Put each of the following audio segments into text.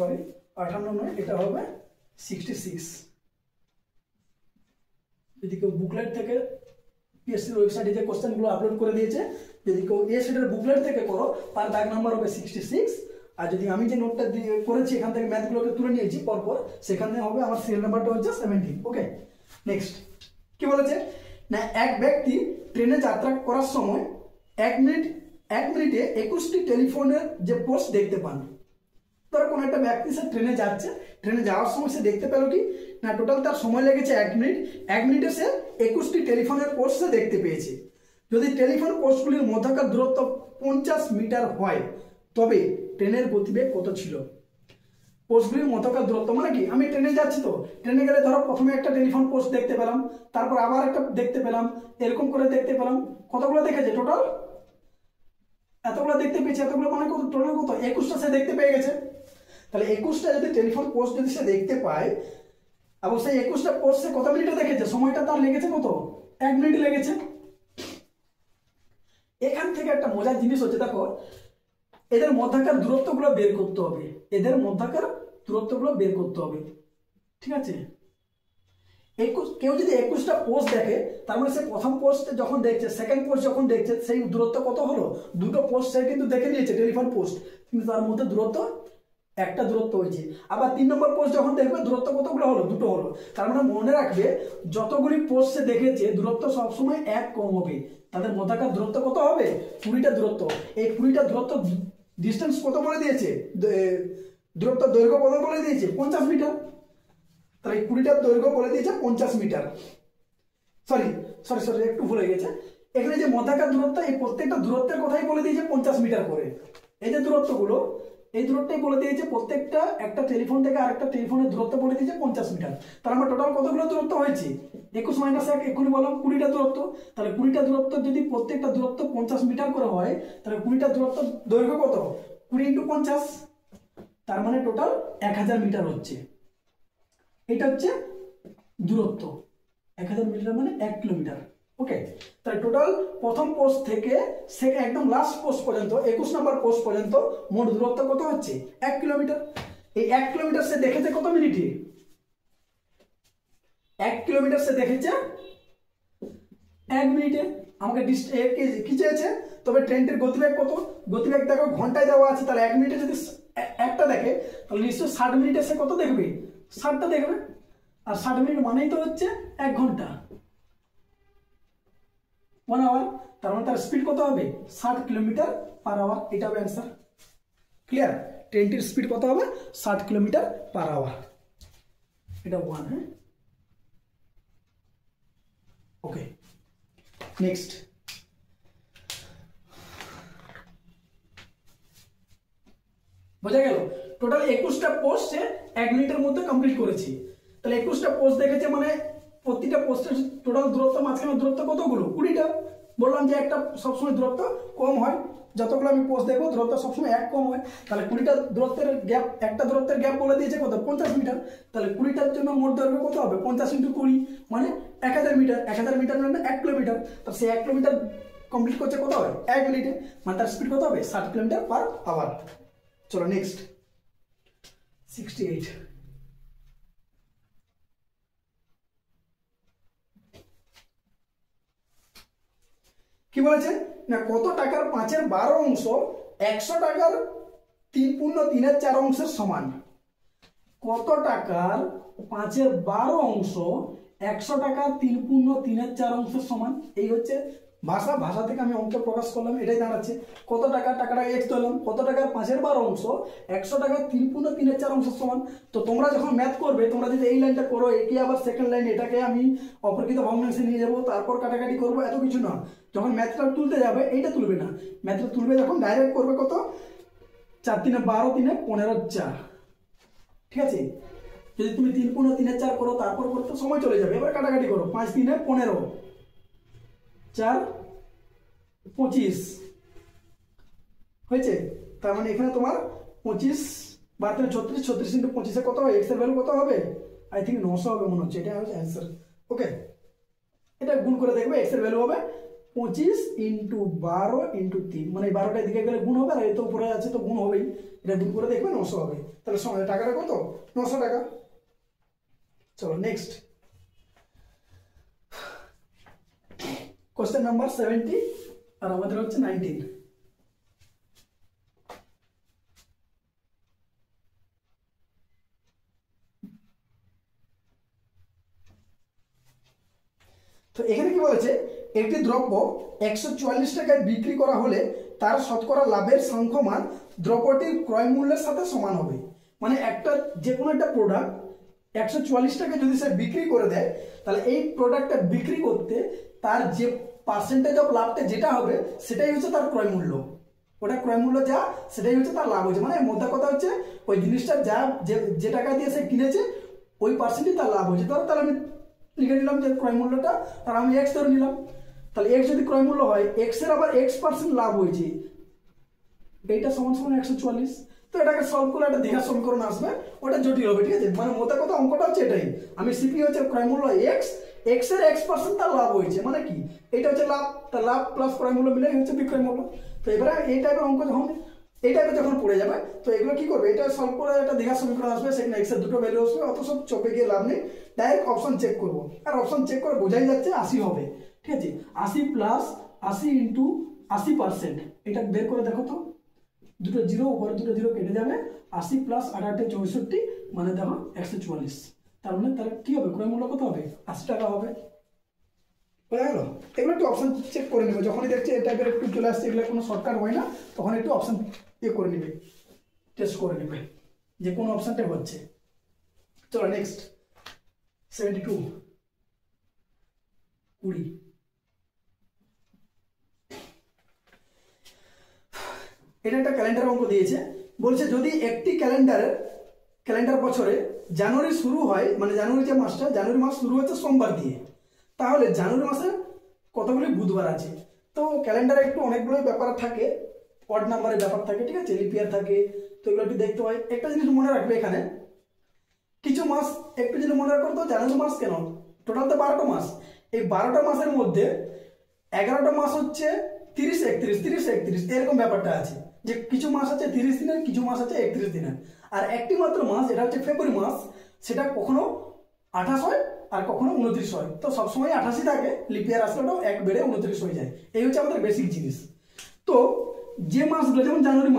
Sorry 58 নয়, এটা হবে 66। যদি কেউ বুকলেট থেকে পিএসসির ওয়েবসাইটে যে কোশ্চেনগুলো আপলোড করে দিয়েছে, যদি কেউ এ সেটের বুকলেট থেকে করো তার দাগ নাম্বার হবে 66। আর যদি আমি যে নোটটা করেছি এখান থেকে ম্যাথগুলোকে তুলে নিয়েছি পরপর, সেখানে হবে আমার সিরিয়াল নাম্বারটা হচ্ছে 17। ওকে, নেক্সট কি বলেছে না, এক ব্যক্তি ট্রেনে যাত্রা করার সময় 1 মিনিটে 21টি টেলিফোনের যে পোস্ট দেখতে পান। ধরো কোনো একটা ব্যক্তি সে ট্রেনে যাচ্ছে, ট্রেনে যাওয়ার সময় সে দেখতে পেল কি না, টোটাল তার সময় লেগেছে 1 মিনিট। 1 মিনিটে সে 21টি টেলিফোনের পোস্ট সে দেখতে পেয়েছে। যদি টেলিফোন পোস্টগুলির মধ্যকার দূরত্ব 50 মিটার হয় তবে ট্রেনের গতিবেগ কত ছিল? পোস্টগুলির মধ্যকার দূরত্ব মানে কি, আমি ট্রেনে যাচ্ছি, তো ট্রেনে গেলে ধরো প্রথমে একটা টেলিফোন পোস্ট দেখতে পেলাম, তারপর আবার একটা দেখতে পেলাম, এরকম করে দেখতে পেলাম। কতগুলো দেখেছে টোটাল? এতগুলো দেখতে পেয়েছে। এতগুলো মানে কত? টোটাল কত? 21টা সে দেখতে পেয়ে গেছে। তাহলে 21টা যদি টেলিফোন পোস্ট যদি সে দেখতে পায়, এবং সেই 21টা পোস্ট সে কত মিনিটে দেখেছে, সময়টা তার লেগেছে কত? 1 মিনিট লেগেছে। এখান থেকে একটা মজার জিনিস হচ্ছে, দেখো এদের মধ্যকার দূরত্বগুলো বের করতে হবে, এদের মধ্যকার দূরত্বগুলো বের করতে হবে, ঠিক আছে? কেউ যদি 21টা পোস্ট দেখে, তার মানে সে প্রথম পোস্ট যখন দেখছে, সেকেন্ড পোস্ট যখন দেখছে, সেই দূরত্ব কত হলো? দুটো পোস্ট সে কিন্তু দেখে নিয়েছে টেলিফোন পোস্ট, কিন্তু তার মধ্যে দূরত্ব একটা দূরত্ব হয়েছে। আবার 3 নম্বর পোস্ট যখন দেখবে, দূরত্ব কতগুলো হলো? দুটো হলো। তার মানে মনে রাখবে, যতগুলি পোস্ট সে দেখেছে দূরত্ব সবসময় 1 কম হবে। তাদের মধ্যকার দূরত্ব কত হবে? 20টা দূরত্ব। এই 20টা দূরত্ব ডিস্টেন্স কত বলে দিয়েছে? দূরত্ব দৈর্ঘ্য কত বলে দিয়েছে? 50 মিটার। তাহলে 20টার দৈর্ঘ্য বলে দিয়েছে 50 মিটার। সরি একটু ভুলে গেছে। এখানে যে মধ্যকার দূরত্ব, এই প্রত্যেকটা দূরত্বের কথাই বলে দিয়েছে 50 মিটার করে। এই যে দূরত্বগুলো, এই দূরত্বই বলে দিয়েছে প্রত্যেকটা, একটা টেলিফোন থেকে আরেকটা টেলিফোনের দূরত্ব বলে দিয়েছে 50 মিটার। তাহলে আমার টোটাল কতগুলো দূরত্ব হয়েছে? 21 - 1 এক্ষুনি বললাম 20টা দূরত্ব। তাহলে 20টা দূরত্ব যদি প্রত্যেকটা দূরত্ব 50 মিটার করে হয়, তাহলে 20টা দূরত্ব দৈর্ঘ্য কত? 20 × 50, তার মানে টোটাল 1000 মিটার হচ্ছে। এটা হচ্ছে দূরত্ব। 1000 মিটার মানে 1 কিলোমিটার। ওকে, তাহলে টোটাল প্রথম পোস্ট থেকে একদম লাস্ট পোস্ট পর্যন্ত, 21 নম্বর পোস্ট পর্যন্ত মোট দূরত্ব কত হচ্ছে? 1 কিলোমিটার। এই 1 কিলোমিটার সে দেখেছে কত মিনিটে? 1 কিলোমিটার সে দেখেছে 1 মিনিটে। আমাকে কি চেয়েছে? তবে ট্রেনটির গতিবেগ কত? গতিবেগ দেখো ঘন্টায় দেওয়া আছে, তাহলে 1 মিনিটে যদি একটা দেখে, তাহলে নিশ্চয় 60 মিনিটে সে কত দেখবে? 60টা দেখবে। আর 60 মিনিট মানেই তো হচ্ছে 1 ঘন্টা, 1 আওয়ার। তার মানে তার স্পিড কত হবে? 60 কিলোমিটার পার আওয়ার। এটা হবে অ্যান্সার। ক্লিয়ার? ট্রেনটির স্পিড কত হবে? 60 কিলোমিটার পার আওয়ার। এটা 1। হ্যাঁ, ওকে, নেক্সট। বোঝা গেল? টোটাল 21টা পোস্ট সে 1 মিনিটের মধ্যে কমপ্লিট করেছি। তাহলে 21টা পোস্ট দেখেছে মানে প্রতিটা পোস্টের টোটাল দূরত্ব, মাঝখানে দূরত্ব কতগুলো? 20টা। বললাম যে একটা সবসময় দূরত্ব কম হয়, যতগুলো আমি পোস্ট দেখবো দূরত্ব সবসময় 1 কম হয়। তাহলে 20টা দূরত্বের গ্যাপ, একটা দূরত্বের গ্যাপ বলে দিয়েছে কত? 50 মিটার। তাহলে 20টার জন্য মোট দৈর্ঘ্য কত হবে? 50 × 20 মানে 1000 মিটার। 1000 মিটার মানে 1 কিলোমিটার। তাহলে সেই 1 কিলোমিটার কমপ্লিট করছে কত হবে? 1 মিনিটে। মানে তার স্পিড কত হবে? 60 কিলোমিটার পার আওয়ার। চলো নেক্সট, 68। কি বলেছে না, কত টাকার 5-এর 12 অংশ 100 টাকার 3.3 অংশের সমান? কত টাকার 5-এর 12 অংশ 100 টাকার 3.3 অংশের সমান? এই হচ্ছে ভাষা থেকে আমি অঙ্ক প্রকাশ করলাম, এটাই দাঁড়াচ্ছে কত টাকা। টাকাটা এক্স ধরলাম। কত টাকার 5-এর 12 অংশ 100 টাকার 3.3 অংশের সমান? তো তোমরা যখন ম্যাথ করবে, তোমরা যদি এই লাইনটা করো, একে আবার সেকেন্ড লাইন, এটাকে আমি অপরকৃত ভগ্নাংশে নিয়ে যাবো, তারপর কাটাকাটি করবো, এত কিছু না। যখন ম্যাথটা তুলতে যাবে, এইটা তুলবে না। ম্যাথটা তুলবে যখন, ডাইরেক্ট করবে কত? 4 × 3 = 12, 3 × 15 = 4। ঠিক আছে? যদি তুমি 3.3 করো, তারপর করতে সময় চলে যাবে। এবার কাটাকাটি করো, 5 × 3 = 15, 4 = 25 হয়েছে। তার মানে এখানে তোমার 25 বার 36, 36 × 25 কত হয়? এক্স এর ভ্যালু কত হবে? আই থিঙ্ক 900 হবে মনে হচ্ছে। এটা হচ্ছে অ্যান্সার। ওকে, এটা গুণ করে দেখবে, এক্স এর ভ্যালু হবে 25 ইন্টু 12 ইন্টু 3, মানে 12টা এদিকে গেলে গুণ হবে, আর এই তো উপরে আছে তো গুণ হবেই, এটা গুণ করে দেখবে 900 হবে। তাহলে টাকাটা কত? 900 টাকা। চলো নেক্সট কোশ্চেন নাম্বার 70, আর আমাদের হচ্ছে 19। তো এখানে কি বলেছে, একটি দ্রব্য 144 টাকায় বিক্রি করা হলে তার শতকরা লাভের সংখ্যমান দ্রব্যটির ক্রয় মূল্যের সাথে সমান হবে। মানে একটা যে কোনো একটা প্রোডাক্ট 144 টাকা যদি সে বিক্রি করে দেয়, তাহলে এই প্রোডাক্টটা বিক্রি করতে তার যে পার্সেন্টেজ অফ লাভটা যেটা হবে সেটাই হচ্ছে তার ক্রয় মূল্য। ওটা ক্রয় মূল্য যা, সেটাই হচ্ছে তার লাভ হচ্ছে। মানে মোদ্দা কথা হচ্ছে ওই জিনিসটা যা যে টাকা দিয়ে সে কিনেছে ওই পার্সেন্টই তার লাভ হয়েছে। তাহলে আমি লিখে নিলাম যে ক্রয় মূল্যটা, আর আমি এক্স ধরে নিলাম। তাহলে এক্স যদি ক্রয় মূল্য হয়, এক্স এর আবার x% লাভ হয়েছে, এইটা সমান সমান 144। তো এটাকে সলভ করে একটা দীঘা সমীকরণ আসবে, ওটা জটিল হবে, ঠিক আছে। মানে মোটা কথা অঙ্কটা হচ্ছে এটাই, আমি সিপি হচ্ছে ক্রয় মূল্য এক্স, এক্স এর x% তার লাভ হয়েছে, মানে কি এটা হচ্ছে লাভ, তার লাভ প্লাস ক্রয় মূল্য মিলে হচ্ছে বিক্রয় মূল্য। তো এবারে এই টাইপের অঙ্ক এই টাইপের যখন পড়ে যাবে, তো এগুলো কি করবে, এটা সলভ করে একটা দীঘা সমীকরণ আসবে, সেখানে এক্স এর দুটো ভ্যালু আসবে, অত সব চপে গিয়ে লাভ নেই, ডাইরেক্ট অপশন চেক করবো। আর অপশন চেক করে বোঝাই যাচ্ছে 80 হবে, ঠিক আছে। 80 প্লাস 80 ইন্টু 80%, এটা বের করে দেখো তো, দুটো জিরো উপরে দুটো জিরো কেটে যাবে, 80 প্লাস 8 64, মানে দেখো 144। তার মানে তার কি হবে, ক্রয় মূল্য কত হবে, 80 টাকা হবে। বোঝা গেল? এগুলো একটু অপশন চেক করে নেবে, যখনই দেখছে এই টাইপের একটু চলে আসছে, এগুলো কোনো শর্টকাট হয় না, তখন একটু অপশন করে নেবে, টেস্ট করে নেবে যে কোন অপশনটা হচ্ছে। চলো নেক্সট 72 20। এটা একটা ক্যালেন্ডার অঙ্ক দিয়েছে, বলছে যদি একটি ক্যালেন্ডার বছরে জানুয়ারি শুরু হয়, মানে জানুয়ারি যে মাসটা, জানুয়ারি মাস শুরু হচ্ছে সোমবার দিয়ে, তাহলে জানুয়ারি মাসে কতগুলি বুধবার আছে। তো ক্যালেন্ডারে একটু অনেকগুলো ব্যাপার থাকে, অড নাম্বারের ব্যাপার থাকে, ঠিক আছে, লিপ ইয়ার থাকে, তো এগুলো একটু দেখতে হয়। একটা জিনিস মনে রাখবে, এখানে কিছু মাস একটু যদি মনে রাখো, তো জানুয়ারি মাস কেন, টোটাল তো 12টা মাস, এই 12টা মাসের মধ্যে 11টা মাস হচ্ছে 30 31 30 31 এরকম ব্যাপারটা আছে, যে কিছু মাস আছে 30 দিনের, কিছু মাস আছে 31 দিনের। আর একটি মাত্র মাস, এটা হচ্ছে ফেব্রুয়ারি মাস, সেটা কখনো 28 হয় আর কখনো 29 হয়। তো সবসময় 88 থাকে, লিপ ইয়ার আসলেও এক বেড়ে 29 হয়ে যায়। এই হচ্ছে আমাদের বেসিক জিনিস। তো যে মাসগুলো, যেমন জানুয়ারি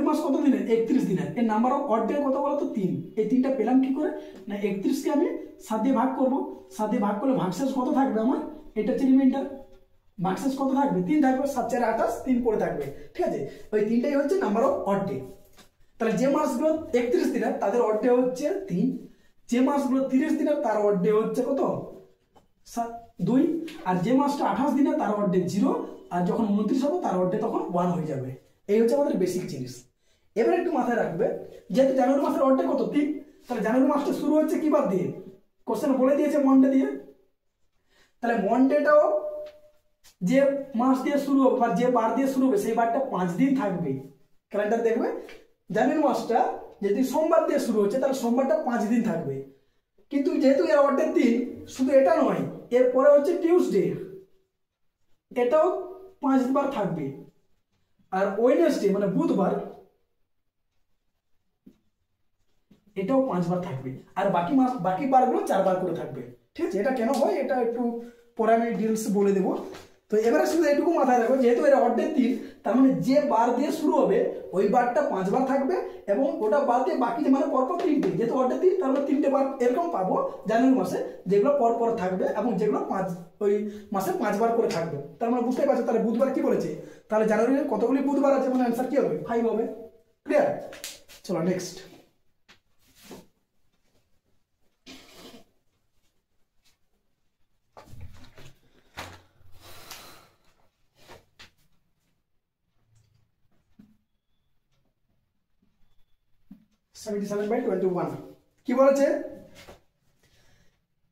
মাস কত দিনের, 31 দিনের, এর নাম্বার অফ অড ডে কত বলো তো 3। এই 3টা পেলাম কি করে, না 31কে আমি 7 দিয়ে ভাগ করবো, 7 দিয়ে ভাগ করলে ভাগশেষ কত থাকবে আমার, এটা হচ্ছে রিমাইন্ডার, ভাগশেষ কত থাকবে, 3 থাকবে, 7 4 28, 3 পড়ে থাকবে, ঠিক আছে। ওই 3টাই হচ্ছে নাম্বার অফ অড ডে। তাহলে যে মাসগুলো 31 দিনের তাদের অড ডে হচ্ছে 3, যে মাসগুলো 30 দিনের তার অড ডে হচ্ছে কত 2, আর যে মাসটা 28 দিনের তার অড ডে 0, আর যখন 29 হবে তার অড ডে তখন 1 হয়ে যাবে। এই হচ্ছে আমাদের বেসিক জিনিস। এবার একটু মাথায় রাখবে, যেহেতু জানুয়ারি মাসের অড ডে কত 3, তাহলে জানুয়ারি মাসটা শুরু হচ্ছে কি বার দিয়ে, কোশ্চেন বলে দিয়েছে মনডে দিয়ে। তাহলে মনডেটাও যে মাস দিয়ে শুরু হবে বা যে বার দিয়ে শুরু হবে সেই বারটা 5 দিন থাকবে। ক্যালেন্ডার দেখবে জানুয়ারি মাসটা যদি সোমবার দিয়ে শুরু হচ্ছে, তাহলে সোমবারটা 5 দিন থাকবে। কিন্তু যেহেতু এর অর্ডের দিন শুধু এটা নয়, এরপরে হচ্ছে টিউসডে, এটাও 5 বার থাকবে, আর ওয়েডনেসডে মানে বুধবার, এটাও 5 বার থাকবে, আর বাকি বারগুলো 4 বার করে থাকবে, ঠিক আছে। এটা কেন হয় এটা একটু পরে আমি ডিটেলস বলে দেবো। তো এবারে শুধু এটুকু মাথায় রাখো, যেহেতু এর অর্ডের 3, তার মানে যে বার দিয়ে শুরু হবে ওই বারটা 5 বার থাকবে, এবং ওটা বাদ দিয়ে বাকি যে মানে পরপর 3টে, যেহেতু অর্ডের 3 তার মানে 3টে বার এরকম পাবো জানুয়ারি মাসে, যেগুলো পরপর থাকবে এবং যেগুলো ওই মাসে 5 বার করে থাকবে। তার মানে বুঝতেই পারছো, তাহলে বুধবার কি বলেছে, তাহলে জানুয়ারির কতগুলি বুধবার আছে, মানে অ্যান্সার কি হবে 5 হবে। ক্লিয়ার? চলো নেক্সট। কি বলেছে,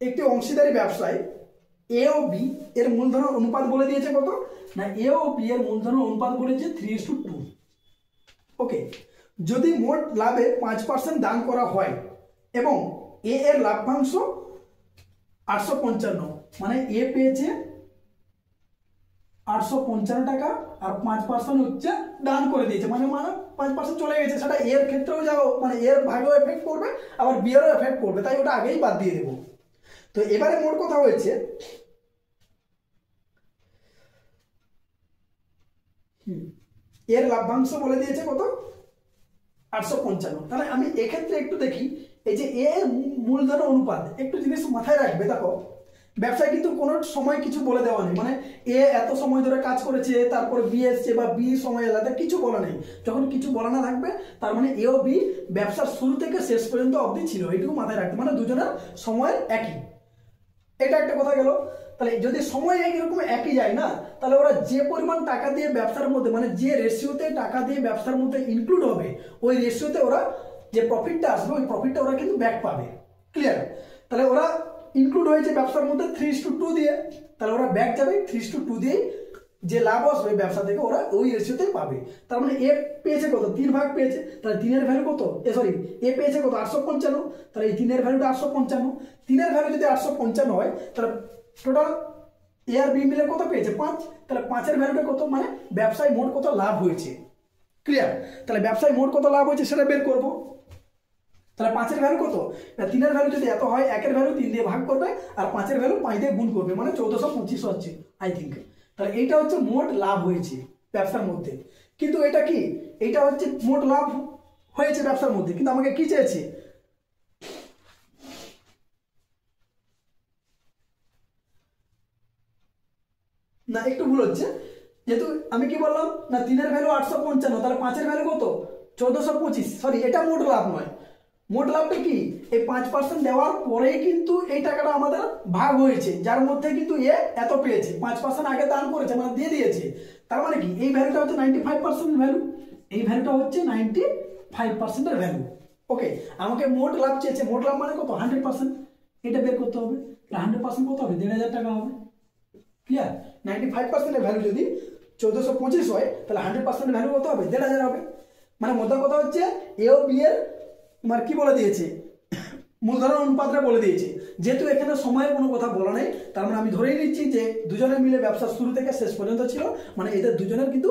একটি অংশীদারি ব্যবসায় এ ও বি এর মূলধনের অনুপাত বলে দিয়েছে কত, না এ ও বি এর মূলধনের অনুপাত বলেছে 3:2। ওকে, যদি মোট লাভে 5% দান করা হয় এবং এ এর লাভ্যাংশ 855, মানে এ পেয়েছে 855 টাকা, আর 5% হচ্ছে দান করে দিয়েছে, মানে 5% চলে গেছে। সেটা এর ক্ষেত্রেও যাও, মানে এর ভাগেও এফেক্ট করবে, আবার বি এরও এফেক্ট করবে, তাই ওটা আগেই বাদ দিয়ে দেবো। তো এবারে মোট কথা হয়েছে এর লভ্যাংশ বলে দিয়েছে কত, 855। তাহলে আমি এক্ষেত্রে একটু দেখি, এই যে এর মূলধন অনুপাত, একটু জিনিস মাথায় রাখবে। দেখো ব্যবসায় কিন্তু কোনো সময় কিছু বলে দেওয়া নেই, মানে এ এত সময় ধরে কাজ করেছে, তারপরে বি এসছে, বা বি সময় আলাদা কিছু বলা নেই। যখন কিছু বলা না থাকবে, তার মানে এ ও বি ব্যবসার শুরু থেকে শেষ পর্যন্ত অবধি ছিল, এইটুকু মাথায় রাখতে, মানে দুজনের সময় একই। এটা একটা কথা গেল। তাহলে যদি সময় একরকম একই যায় না, তাহলে ওরা যে পরিমাণ টাকা দিয়ে ব্যবসার মধ্যে, মানে যে রেশিওতে টাকা দিয়ে ব্যবসার মধ্যে ইনক্লুড হবে, ওই রেশিওতে ওরা যে প্রফিটটা আসবে, ওই প্রফিটটা ওরা কিন্তু ব্যাক পাবে। ক্লিয়ার? তাহলে ওরা ইনক্লুড হয়েছে ব্যবসার মধ্যে 3:2 দিয়ে, তাহলে ওরা ব্যাক যাবে 3:2 দিয়ে, যে লাভ আসবে ব্যবসা থেকে ওরা ওই রেশিওতেই পাবে। তার মানে এ পেয়েছে কত, 3 ভাগ পেয়েছে, তাহলে 3 এর ভ্যালু কত, এ পেয়েছে কত, 855, তাহলে এই 3 এর ভ্যালুটা 855। 3 এর ভ্যালু যদি 855 হয়, তাহলে টোটাল এ আর বি মিলে কত পেয়েছে, 5। তাহলে 5 এর ভ্যালুটা কত, মানে ব্যবসায় মোট কত লাভ হয়েছে। ক্লিয়ার? তাহলে ব্যবসায় মোট কত লাভ হয়েছে সেটা বের করবো। তাহলে 5 এর ভ্যালু কত, 3 এর ভ্যালু যদি এত হয়, 1 এর ভ্যালু 3 দিয়ে ভাগ করবে, আর 5 এর ভ্যালু 5 দিয়ে গুণ করবে, মানে 1425 হচ্ছে আই থিঙ্ক। তাহলে এইটা হচ্ছে মোট লাভ হয়েছে ব্যবসার মধ্যে। কিন্তু এটা কি, এটা হচ্ছে মোট লাভ হয়েছে ব্যবসার মধ্যে, কিন্তু আমাকে কি চেয়েছে, না একটু ভুল হচ্ছে, যেহেতু আমি কি বললাম না 3 এর ভ্যালু 855, তাহলে 5 এর ভ্যালু কত, 1425। সরি, এটা মোট লাভ নয়। মোট লাভটা কি, এই 5% দেওয়ার পরেই কিন্তু এই টাকাটা আমাদের ভাগ হয়েছে, যার মধ্যে কিন্তু এ এত পেয়েছে, 5% আগে দান করেছে, মানে দিয়ে দিয়েছে। তার মানে কি, এই ভ্যালুটা হচ্ছে 95% ভ্যালু, এই ভ্যালুটা হচ্ছে 95% এর ভ্যালু। ওকে, আমাকে মোট লাভ চেয়েছে, মোট লাভ মানে কত, 100%, এটা বের করতে হবে। 100% কত হবে, 1500 টাকা হবে। ক্লিয়ার? 95% এর ভ্যালু যদি 1425 হয়, তাহলে 100% ভ্যালু কত হবে, 1500 হবে। মানে মোদ্দা কথা হচ্ছে এ ও বি এর মানে কি বলে দিয়েছে, মূলধন অনুপাতটা বলে দিয়েছে। যেহেতু এখানে সময়ের কোনো কথা বলা নেই, তার মানে আমি ধরেই নিচ্ছি যে দুজনে মিলে ব্যবসা শুরু থেকে শেষ পর্যন্ত ছিল, মানে এদের দুজনের কিন্তু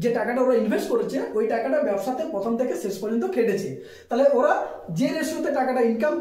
যে টাকাটা ওরা ইনভেস্ট করেছে, ওই টাকাটা ব্যবসাতে প্রথম থেকে শেষ পর্যন্ত খেটেছে। তাহলে ওরা যে রেশিওতে টাকাটা ইনকাম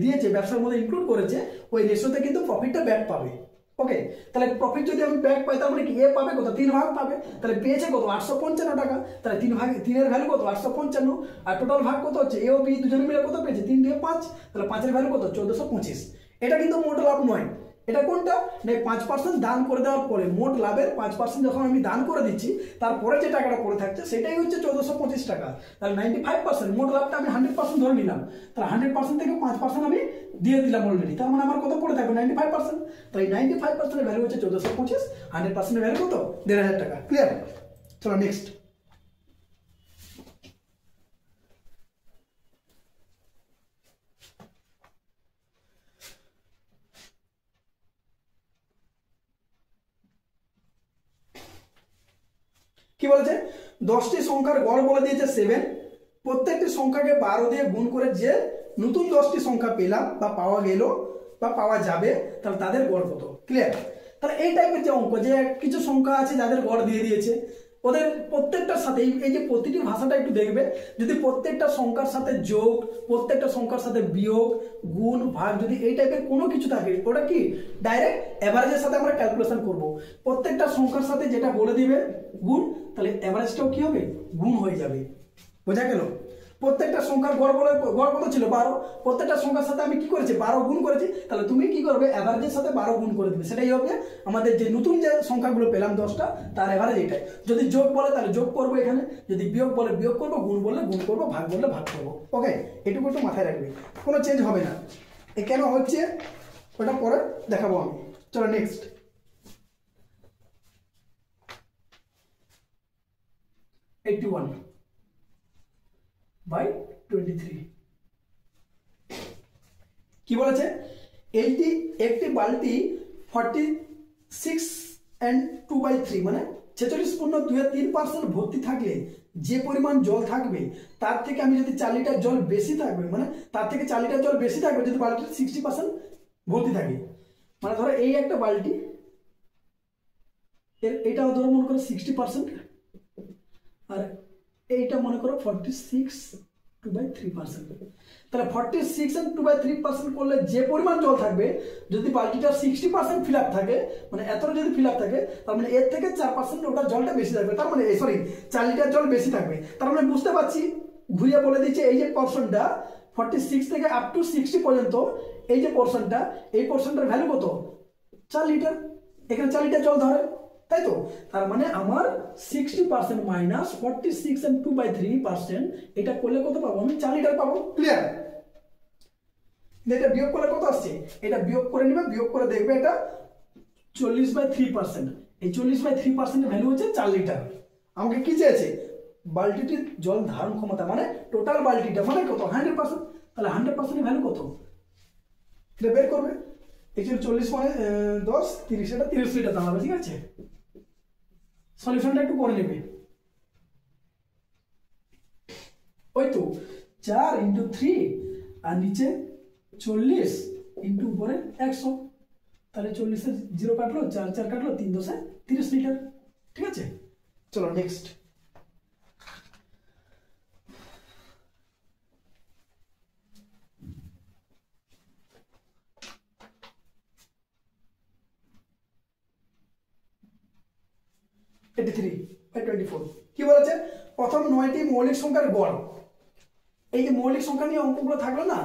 দিয়েছে, ব্যবসার মধ্যে ইনক্লুড করেছে, ওই রেশিওতে কিন্তু প্রফিটটা ব্যাক পাবে। ওকে, তাহলে প্রফিট যদি আমি ব্যাক পাই, তার মানে কি, এ পাবে কত, 3 ভাগ পাবে। তাহলে পেয়েছে কত, 855 টাকা। তাহলে 3 এর ভ্যালু কত, 855, আর টোটাল ভাগ কত হচ্ছে, এ ও বি দুজন মিলে কত পেয়েছে, 3 দিয়ে 5, তাহলে 5 এর ভ্যালু কত, 1425। এটা কিন্তু মোট লাভ নয়। এটা কোনটা, না 5% দান করে দেওয়ার পরে, মোট লাভের 5% যখন আমি দান করে দিচ্ছি, তারপরে যে টাকাটা পড়ে থাকছে সেটাই হচ্ছে 1425 টাকা। তাহলে 95%, মোট লাভটা আমি 100% ধরে নিলাম, তাহলে 100% থেকে 5% আমি দিয়ে দিলাম অলরেডি, তার মানে আমার কত পড়ে থাকবে, 95%। তো এই 95% এর ভ্যালু হচ্ছে 1425, 100% এর ভ্যালু কত, 1500 টাকা। ক্লিয়ার? চলো নেক্সট। কি বলেছে, 10টি সংখ্যার গড় বলে দিয়েছে 7, প্রত্যেকটি সংখ্যাকে 12 দিয়ে গুণ করে যে নতুন 10টি সংখ্যা পেলাম বা পাওয়া গেল বা পাওয়া যাবে, তাহলে তাদের গড় কত। ক্লিয়ার? তাহলে এই টাইপের যে অঙ্ক, যে কিছু সংখ্যা আছে যাদের গড় দিয়ে দিয়েছে, ওদের প্রত্যেকটার সাথে এই যে প্রতিটি ভাষাটা একটু দেখবে, যদি প্রত্যেকটা সংখ্যার সাথে যোগ, প্রত্যেকটা সংখ্যার সাথে বিয়োগ, গুণ, ভাগ, যদি এই টাইপের কোনো কিছু থাকে, ওটা কি ডাইরেক্ট এভারেজের সাথে আমরা ক্যালকুলেশন করব। প্রত্যেকটা সংখ্যার সাথে যেটা বলে দিবে গুণ, তাহলে এভারেজটাও কি হবে, গুণ হয়ে যাবে। বোঝা গেল? প্রত্যেকটা সংখ্যার গড় কত ছিল, 12, প্রত্যেকটা সংখ্যার সাথে আমি কি করেছি, 12 গুণ করেছি, তাহলে তুমি কি করবে, এভারেজের সাথে 12 গুণ করে দেবে, সেটাই হবে আমাদের যে নতুন যে সংখ্যাগুলো পেলাম 10টা, তার এভারেজ এটাই। যদি যোগ বলে তাহলে যোগ করবো এখানে, যদি বিয়োগ বলে বিয়োগ করবো, গুণ বললে গুণ করবো, ভাগ বললে ভাগ করবো। ওকে, এটুকু একটু মাথায় রাখবে, কোনো চেঞ্জ হবে না। এ কেন হচ্ছে ওটা পরে দেখাবো আমি। চলো নেক্সট। বাই 23 কি বলেছে, একটি বালতি 46 and 2/3 মানে 46.23% ভর্তি থাকলে যে পরিমাণ জল থাকবে, তার থেকে আমি যদি 4 লিটার জল বেশি থাকবে, মানে তার থেকে 4 লিটার জল বেশি থাকবে যদি বালতিটা 60% ভর্তি থাকে। মানে ধরো এই একটা বালতি, এইটাও ধরো মনে করো 60%, আর এইটা মনে করো 46 2/3%। তাহলে 46 and 2/3% করলে যে পরিমাণ জল থাকবে, যদি বালতিটা 60% ফিল আপ থাকে, মানে এতটা যদি ফিল আপ থাকে, তার মানে এর থেকে 4% ওটা জলটা বেশি থাকবে, তার মানে সরি 4 লিটার জল বেশি থাকবে। তার মানে বুঝতে পারছি, ঘুরিয়ে বলে দিচ্ছে এই যে পোর্শনটা 46 থেকে আপ টু 60 পর্যন্ত, এই যে পোর্শনটা, এই পোর্শনটার ভ্যালু কত? 4 লিটার। এখানে 4 লিটার জল ধরে, তাই তো? তার মানে আমার 60% মাইনাস 46 and 2/3%, এটা করলে কত পাবো? আমি 4 লিটার পাবো। ক্লিয়ার? এটা বিয়োগ করলে কত আসছে? এটা বিয়োগ করে নিবে, বিয়োগ করে দেখবে এটা 40/3%। এই 40/3% ভ্যালু হচ্ছে 4 লিটার। আমাকে কি চেয়েছে? বালতিটির জল ধারণ ক্ষমতা, মানে টোটাল বালতিটা, মানে কত? 100%। তাহলে 100% এর ভ্যালু কত? এটা বের করবে। অ্যাকচুয়ালি 40 মানে 10 30, এটা 30 লিটার দাঁড়াবে। ঠিক আছে, সলিউশনটা একটু করে নেবে। ওই তো 4 × 3 আর নিচে 40 ইন্টু উপরে 100, তাহলে 40 0 কাটলো, 4 4 কাটলো, 3 10 30 লিটার। ঠিক আছে, চলো নেক্সট। কি বলেছে? প্রথম 9টি মৌলিক সংখ্যার গড়। এই যে মৌলিক সংখ্যা নিয়ে অঙ্কগুলো থাকলো না,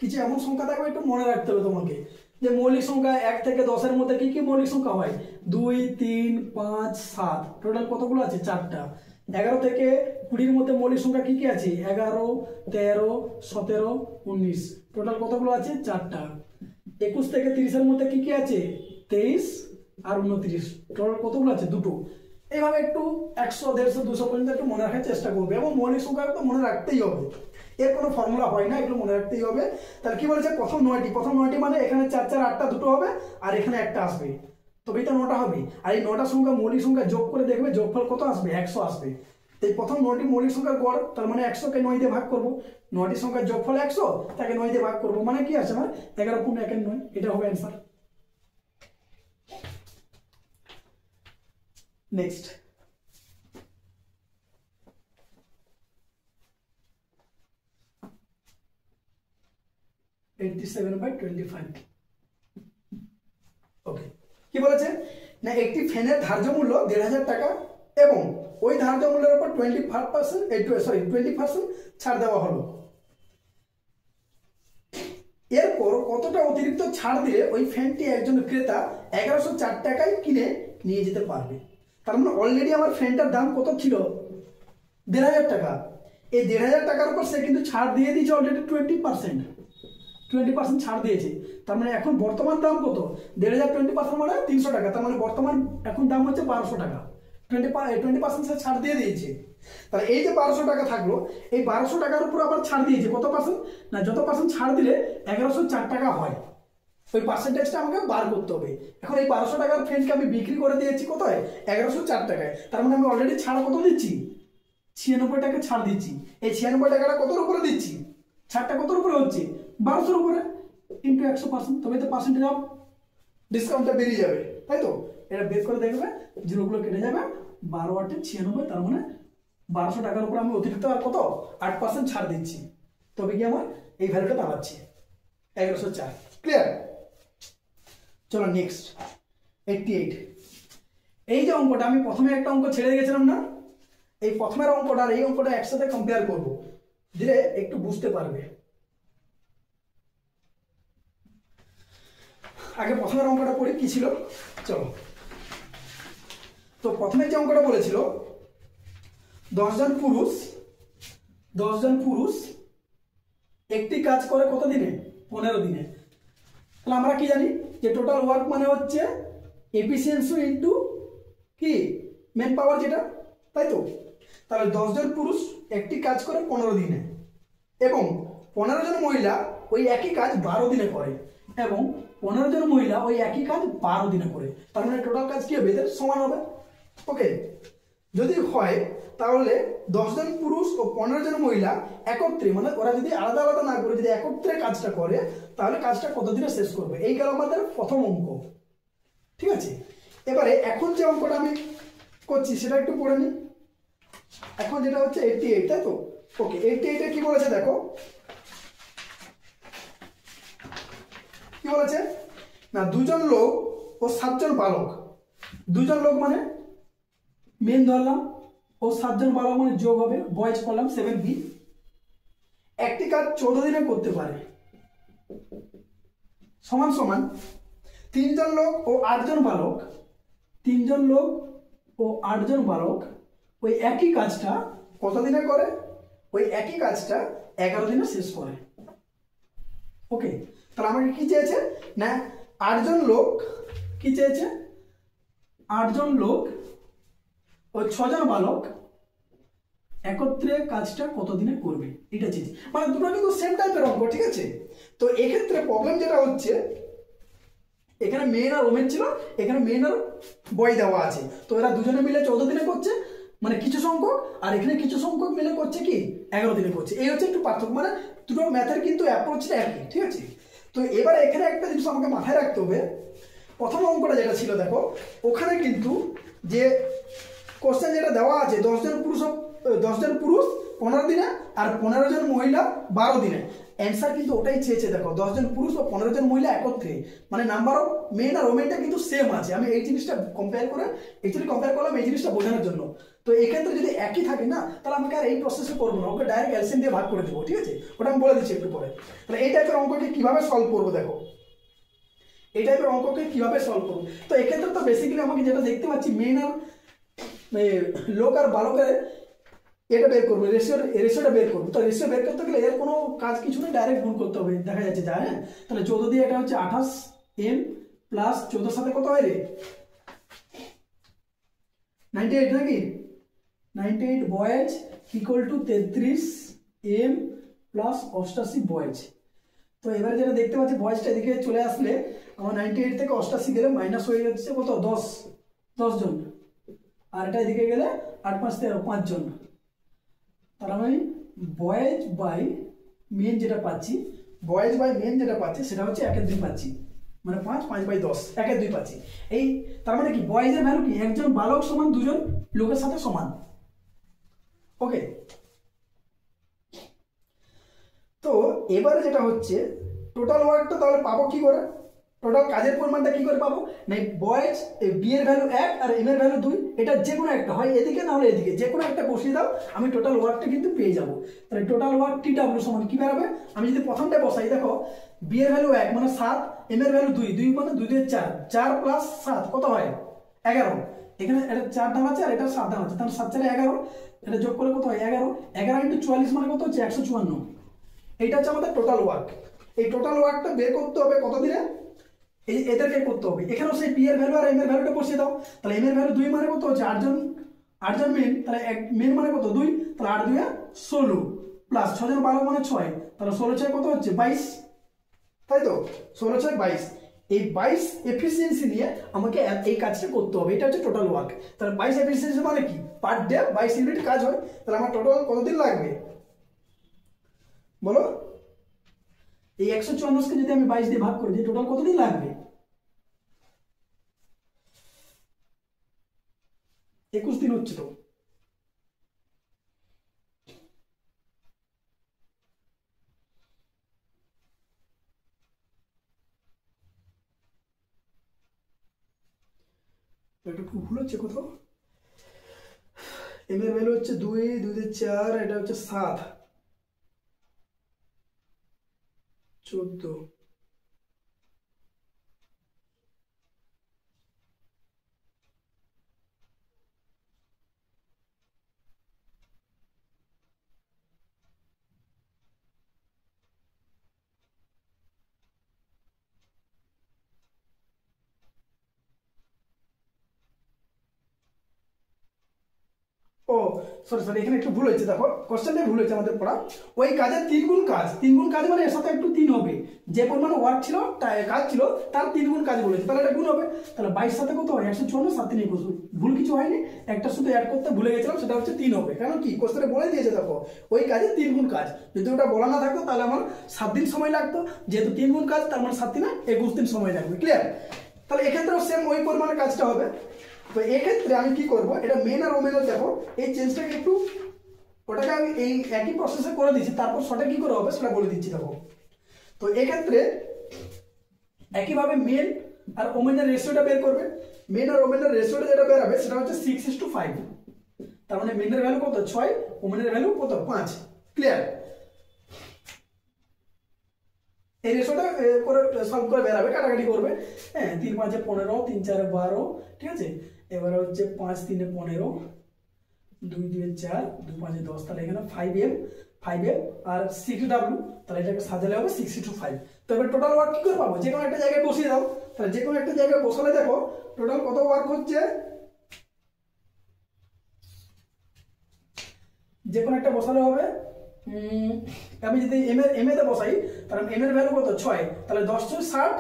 কিছু এমন সংখ্যা থাকবে একটু মনে রাখতে হবে তোমাকে, যে মৌলিক সংখ্যা 1 থেকে 10-এর মধ্যে কি কি মৌলিক সংখ্যা হয়? 2 3 5 7, টোটাল কতগুলো আছে? 4টা। 11 থেকে 20-এর মধ্যে মৌলিক সংখ্যা কি কি আছে? 11 13 17 19, টোটাল কতগুলো আছে? 4টা। 21 থেকে 30-এর মধ্যে কি কি আছে? 23 আর 29, টোটাল কতগুলো আছে? 2টো। এইভাবে একটু 100 150 200 পর্যন্ত একটু মনে রাখার চেষ্টা করবে, এবং মৌলিক সংখ্যা তো মনে রাখতেই হবে, এর কোনো ফর্মুলা হয় না, এগুলো মনে রাখতেই হবে। তাহলে কি বলেছে? প্রথম 9টি মানে এখানে 4 4 8টা, দুটো হবে, আর এখানে একটা আসবে, তবেই তো 9টা হবে। আর এই 9টা সংখ্যা মৌলিক সংখ্যা যোগ করে দেখবে যোগফল কত আসবে? 100 আসবে। এই প্রথম 9টি মৌলিক সংখ্যার গড়, তার মানে 100 কে 9 দিয়ে ভাগ করব, 9টি সংখ্যার যোগফল 100, তাকে 9 দিয়ে ভাগ করব, মানে কি আছে আমার? 11 × 1 = 9, এটা হবে অ্যান্সার। নেক্সট, ওকে। কি বলেছে? না একটি ফ্যানের ধার্য মূল্য 1500 টাকা, এবং ওই ধার্য মূল্যের উপর 20% ছাড় দেওয়া হলো। এরপর কতটা অতিরিক্ত ছাড় দিয়ে ওই ফ্যানটি একজন ক্রেতা 1104 টাকায় কিনে নিয়ে যেতে পারবে? তার মানে অলরেডি আমার ফ্যানটার দাম কত ছিল? 1500 টাকা। এই 1500 টাকার উপর সে কিন্তু ছাড় দিয়ে দিয়েছে অলরেডি 20% ছাড় দিয়েছে। তার মানে এখন বর্তমান দাম কত? 1500 20% মানে 300 টাকা। তার মানে বর্তমান এখন দাম হচ্ছে 1200 টাকা। 20% সে ছাড় দিয়ে দিয়েছে। তাহলে এই যে 1200 টাকা থাকলো, এই 1200 টাকার উপর আবার ছাড় দিয়েছে কত পার্সেন্ট? না, যত পার্সেন্ট ছাড় দিলে 1104 টাকা হয়, ওই পার্সেন্টেজটা আমাকে বার করতে হবে। এখন এই 1200 টাকার ফ্যানকে আমি বিক্রি করে দিয়েছি কোথায়? 1104 টাকায়। তার মানে আমি অলরেডি ছাড় কত দিচ্ছি? 96 টাকা ছাড় দিচ্ছি। এই 96 টাকাটা কতর উপরে দিচ্ছি? ছাড়টা কতর উপরে হচ্ছে? 1200-র উপরে, ইন্টু 100%, তবে তো পার্সেন্টেজ অফ ডিসকাউন্টটা বেরিয়ে যাবে, তাই তো? এটা বের করে দেখবে, জিরোগুলো কেটে যাবে, 12 8 96, তার মানে 1200 টাকার উপর আমি অতিরিক্ত আর কত? 8% ছাড় দিচ্ছি, তবে কি আমার এই ভ্যালুটা দাঁড়াচ্ছে 1104। ক্লিয়ার? চলো নেক্সট, 88। এই যে অঙ্কটা, আমি প্রথমে একটা অঙ্ক ছেড়ে গেছিলাম না, এই প্রথমের অঙ্কটা আর এই অঙ্কটা একসাথে কম্পেয়ার করব, দিলে একটু বুঝতে পারবে। আগে প্রথমের অঙ্কটা পড়ি, কি ছিল? চলো, তো প্রথমে যে অঙ্কটা বলেছিল 10 জন পুরুষ একটি কাজ করে কত দিনে? 15 দিনে। তাহলে আমরা কি জানি যে টোটাল ওয়ার্ক মানে হচ্ছে এফিসিয়েন্সি ইনটু কি ম্যান পাওয়ার, যেটা, তাই তো? তাহলে 10 জন পুরুষ একটি কাজ করে 15 দিনে, এবং 15 জন মহিলা ওই একই কাজ 12 দিনে করে, এবং 15 জন মহিলা ওই একই কাজ 12 দিনে করে। তার মানে টোটাল কাজ কি হবে? এদের সমান হবে। ওকে, যদি হয় তাহলে 10 জন পুরুষ ও 15 জন মহিলা একত্রে, মানে ওরা যদি আলাদা আলাদা না করে যদি একত্রে কাজটা করে, তাহলে কাজটা কত দিনে শেষ করবে? এই গেল আমাদের প্রথম অঙ্ক। ঠিক আছে, এবারে এখন যে অঙ্কটা আমি করছি সেটা একটু পড়ে নিই। এখন যেটা হচ্ছে 88, তাই তো? ওকে, 88 এ কি বলেছে দেখো, কি বলেছে না, 2 জন লোক ও 7 জন বালক। 2 জন লোক মানে মেন ধরলাম, ও 7 জন বালক মানে যোগ হবে, বয়েজ করলাম 7b। একটি কাজ 14 দিনে করতে পারে, সমান সমান 3 জন লোক ও 8 জন বালক। 3 জন লোক ও 8 জন বালক ওই একই কাজটা কত দিনে করে? ওই একই কাজটা 11 দিনে শেষ করে। ওকে, তাহলে আমাকে কি চেয়েছে না, 8 জন লোক কি চেয়েছে, 8 জন লোক ও 6 জন বালক একত্রে কাজটা কত দিনে করবে, এটা চেয়েছে। মানে দুটো কিন্তু সেম টাইপের অঙ্ক, ঠিক আছে? তো এক্ষেত্রে প্রবলেম যেটা হচ্ছে, এখানে মেন আর ওমেন ছিল, এখানে মেন আর বয় দেওয়া আছে। তো এরা দুজনে মিলে 14 দিনে করছে, মানে কিছু সংখ্যক, আর এখানে কিছু সংখ্যক মিলে করছে কি 11 দিনে করছে। এই হচ্ছে একটু পার্থক্য, মানে দুটো ম্যাথের কিন্তু অ্যাপ্রোচটা একই, ঠিক আছে? তো এবার এখানে একটা জিনিস আমাকে মাথায় রাখতে হবে, প্রথম অঙ্কটা যেটা ছিল দেখো, ওখানে কিন্তু যে কোশ্চেন যেটা দেওয়া আছে 10 জন পুরুষ 15 দিনে আর 15 জন মহিলা 12 দিনে, অ্যান্সার কিন্তু ওটাই চেয়েছে। দেখো 10 জন পুরুষ ও 15 জন মহিলা একত্রে, মানে নাম্বার অফ মেন আর ওমেনটা কিন্তু সেম আছে। আমি এই জিনিসটা কম্পেয়ার করলাম এই জিনিসটা বোঝানোর জন্য। তো এক্ষেত্রে যদি একই থাকে না, তাহলে আমাকে আর এই প্রসেসে করবো না, ওকে ডাইরেক্ট এলসিএম দিয়ে ভাগ করে দেবো, ঠিক আছে? ওটা আমি বলে দিচ্ছি একটু পরে। তাহলে এই টাইপের অঙ্ককে কিভাবে সলভ করবো দেখো, এই টাইপের অঙ্ককে কিভাবে সলভ করবো। তো এক্ষেত্রে তো বেসিক্যালি আমাকে যেটা দেখতে পাচ্ছি, মেন আর লোক আর বালকের এটা বের করবো, রেশিওটা বের করবো। তো রেশিও বের করতে গেলে এর কোনো কাজ কিছু নেই, ডাইরেক্ট গুণ করতে হবে, দেখা যাচ্ছে যা। হ্যাঁ, তাহলে 14 দিয়ে এটা হচ্ছে 28m প্লাস 14 সাথে কত হয় রে, 98 নাকি? 98 boys equal to 33m plus 88 boys. তো এবারে যেটা দেখতে পাচ্ছি, বয়েজটা এদিকে চলে আসলে আমার 98 থেকে 88 গেলে মাইনাস হয়ে যাচ্ছে কত, 10 জন, আর এটা এদিকে গেলে 8 5 13 5 জন। তার মানে বয়েজ বাই মেন যেটা পাচ্ছি, সেটা হচ্ছে 1/2 পাচ্ছি, মানে 5/10 1/2 পাচ্ছি। এই তার মানে কি, বয়েজের ভ্যালু কি, একজন বালক সমান 2 জন লোকের সাথে সমান। ওকে, তো এবারে যেটা হচ্ছে টোটাল ওয়ার্কটা তাহলে পাবো কি করে, টোটাল কাজের পরিমাণটা কি করে পাবো না, বয়েজ বি এর ভ্যালু 1 আর এম এর ভ্যালু 2, এটা যে কোনো একটা হয় এদিকে না হলে এদিকে, যে কোনো একটা বসিয়ে দাও, আমি টোটাল ওয়ার্কটা কিন্তু পেয়ে যাবো। তাহলে টোটাল ওয়ার্ক টি ডাব্লিউ সমান কি বেরোবে, আমি যদি প্রথমটা বসাই, দেখো বি এর ভ্যালু 1 মানে 7, এম এর ভ্যালু 2 মানে 2 দিয়ে 4, 4 প্লাস 7 কত হয় 11। এখানে এটা 4 দাম আছে আর এটা 7 দাম আছে, তাহলে 7 4 11, এটা যোগ করলে কত হয় 11, 11 × 44 মানে কত হচ্ছে 154। এইটা হচ্ছে আমাদের টোটাল ওয়ার্ক। এই টোটাল ওয়ার্কটা বের করতে হবে কত দিনে, এদেরকে করতে হবে। এখানেও সেই পি এর ভ্যালু আর এম এর ভ্যালুটা বসিয়ে দাও। তাহলে এম এর ভ্যালু 2 মানে কত হচ্ছে 8 জন মেন, তাহলে মেন মানে কত 2, তাহলে 8 2 16 প্লাস 6 জন 12 মানে 6, তাহলে 16 6 কত হচ্ছে 22, তাই তো? 16 6 22। এই 22 এফিসিয়েন্সি নিয়ে আমাকে এই কাজটা করতে হবে, এটা হচ্ছে টোটাল ওয়ার্ক। তাহলে 22 এফিসিয়েন্সি মানে কি, পার ডে 22 ইউনিট কাজ হয়। তাহলে আমার টোটাল কতদিন লাগবে বলো, এই 154 কে যদি আমি 22 দিয়ে ভাগ করে দিই, টোটাল কতদিন লাগবে, 21 দিন হচ্ছে। তো একটু ভুল হচ্ছে কোথাও, এম এর ভ্যালু হচ্ছে 2 2 দিয়ে 4, এটা হচ্ছে 7 14। ও সরি এখানে একটু ভুল হয়েছে, দেখো কোশ্চেনটাই ভুল হয়েছে আমাদের পড়া। ওই কাজের 3 গুণ কাজ মানে এর সাথে একটু 3 হবে, যে পরিমাণ ওয়ার্ক ছিল কাজ ছিল তার 3 গুণ কাজ বলেছে, তাহলে এটা গুণ হবে। তাহলে 22 সাথে কত হয় 154, 7 3 21, ভুল কিছু হয়নি, একটা শুধু অ্যাড করতে ভুলে গেছিলাম, সেটা হচ্ছে 3 হবে। কারণ কি, কোশ্চেনে বলে দিয়েছে দেখো ওই কাজের 3 গুণ কাজ, যদি ওটা বলা না থাকতো তাহলে আমার 7 দিন সময় লাগতো, যেহেতু 3 গুণ কাজ তার মানে 7 দিনে 21 দিন সময় লাগবে। ক্লিয়ার? তাহলে এক্ষেত্রেও সেম ওই পরিমাণে কাজটা হবে। তো এক্ষেত্রে আমি কি করব, এটা মেন আর ওমেনের দেখো এই চেঞ্জটাকে একটু, ওটাকে আমি এই একই প্রসেসে করে দিচ্ছি, তারপর শর্টে কি করে হবে সেটা বলে দিচ্ছি দেখো। তো এক্ষেত্রে একইভাবে মেন আর ওমেনের রেশিওটা বের করবে। মেন আর ওমেনের রেশিওটা যেটা বের হবে সেটা হচ্ছে 6:5। তার মানে মেনের ভ্যালু কত 6, ওমেনের ভ্যালু কত 5। ক্লিয়ার? এই রেশিওটা করে সলভ করে বের হবে, কাটাকাটি করবে। হ্যাঁ, 3 5 15, 3 4 12, ঠিক আছে। এবারে হচ্ছে 5 3 15, 2 2 4, 2 5 10, তাহলে এখানে 5m আর 6w, তাহলে এটাকে সাজালে হবে 6:5। তো এবার টোটাল ওয়ার্ক কি করে পাবো, যে কোনো একটা জায়গায় বসিয়ে দাও। তাহলে যে কোনো একটা জায়গায় বসালে দেখো টোটাল কত ওয়ার্ক হচ্ছে, যে কোনো একটা বসালে হবে। আমি যদি এম এ তে বসাই, তাহলে এম এর ভ্যালু কত 6, তাহলে 10 × 60,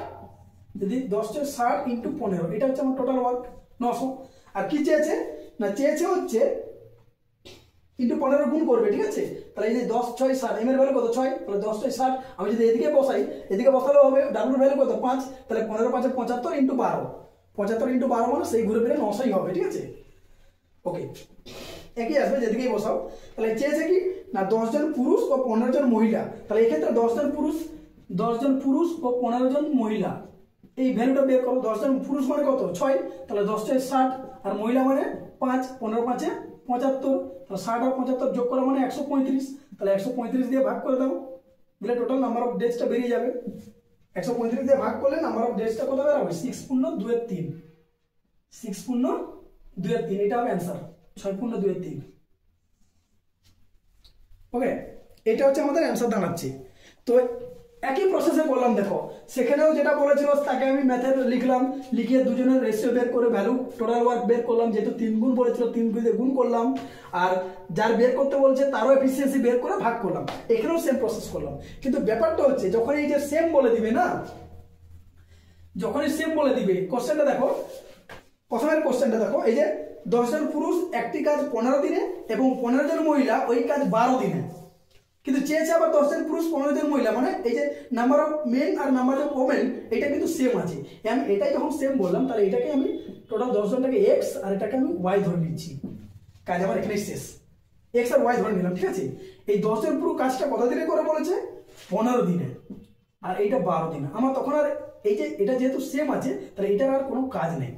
যদি 10 × 60 × 15, এটা হচ্ছে আমার টোটাল ওয়ার্ক 900। আর কি চেয়েছে না, চেয়েছে হচ্ছে ইন্টু 15 গুণ করবে, ঠিক আছে। তাহলে এই যে 10 6 60, এম এর ভ্যালু কত 6, তাহলে 10 6 60, আমি যদি এদিকে বসাই, এদিকে বসালে হবে ডাব্লিউ ভ্যালু কত 5, তাহলে 15 5 75 × 12, 75 × 12 মানে সেই ঘুরে ফিরে 900ই হবে, ঠিক আছে। ওকে, একই আসবে যেদিকেই বসাও। তাহলে চেয়েছে কি না 10 জন পুরুষ ও 15 জন মহিলা, তাহলে এক্ষেত্রে 10 জন পুরুষ ও 15 জন মহিলা, এই ভ্যালুটা বের করো। 10 জন পুরুষ মানে কত 6, তাহলে 10 6 60, আর মহিলা মানে 5, 15 5 75, তাহলে 60 আর 75 যোগ করা মানে 135, তাহলে 135 দিয়ে ভাগ করে দাও, দিলে টোটাল নাম্বার অফ ডেজটা বেরিয়ে যাবে। 135 দিয়ে ভাগ করলে নাম্বার অফ ডেজটা কত বেরোবে 6 × 2 = 3, 6 × 2 = 3, এটা হবে অ্যান্সার। 6 × 2 = 3। ওকে, এটা হচ্ছে আমাদের অ্যান্সার দাঁড়াচ্ছে। তো একই প্রসেসে করলাম, দেখো সেখানেও যেটা বলেছিল তাকে আমি ম্যাথের লিখলাম, লিখিয়ে দুজনের রেশিও বের করে ভ্যালু টোটাল ওয়ার্ক বের করলাম। যেহেতু 3 গুণ বলেছিল 3 দিয়ে গুণ করলাম, আর যার বের করতে বলছে তারও এফিসিয়েন্সি বের করে ভাগ করলাম। এখানেও সেম প্রসেস করলাম, কিন্তু ব্যাপারটা হচ্ছে যখন এই যে সেম বলে দিবে না, যখনই সেম বলে দিবে, কোশ্চেনটা দেখো, প্রথমের কোশ্চেনটা দেখো, এই যে 10 জন পুরুষ একটি কাজ 15 দিনে এবং 15 জন মহিলা ওই কাজ 12 দিনে, কিন্তু চেয়েছে আবার 10 জন পুরুষ 15 জন মহিলা, মানে এই যে নাম্বার অফ মেন আর নাম্বার অফ ওমেন এটা কিন্তু সেম আছে। আমি এটাই যখন সেম বললাম, তাহলে এটাকে আমি টোটাল 10 জনটাকে এক্স আর এটাকে আমি ওয়াই ধরে নিচ্ছি, কাজ আমার এখানে শেষ। এক্স আর ওয়াই ধরে নিলাম, ঠিক আছে। এই 10 জন পুরো কাজটা কত দিনে করে বলেছে 15 দিনে, আর এইটা 12 দিনে। আমার তখন আর এই যে এটা যেহেতু সেম আছে, তাহলে এটার আর কোনো কাজ নেই,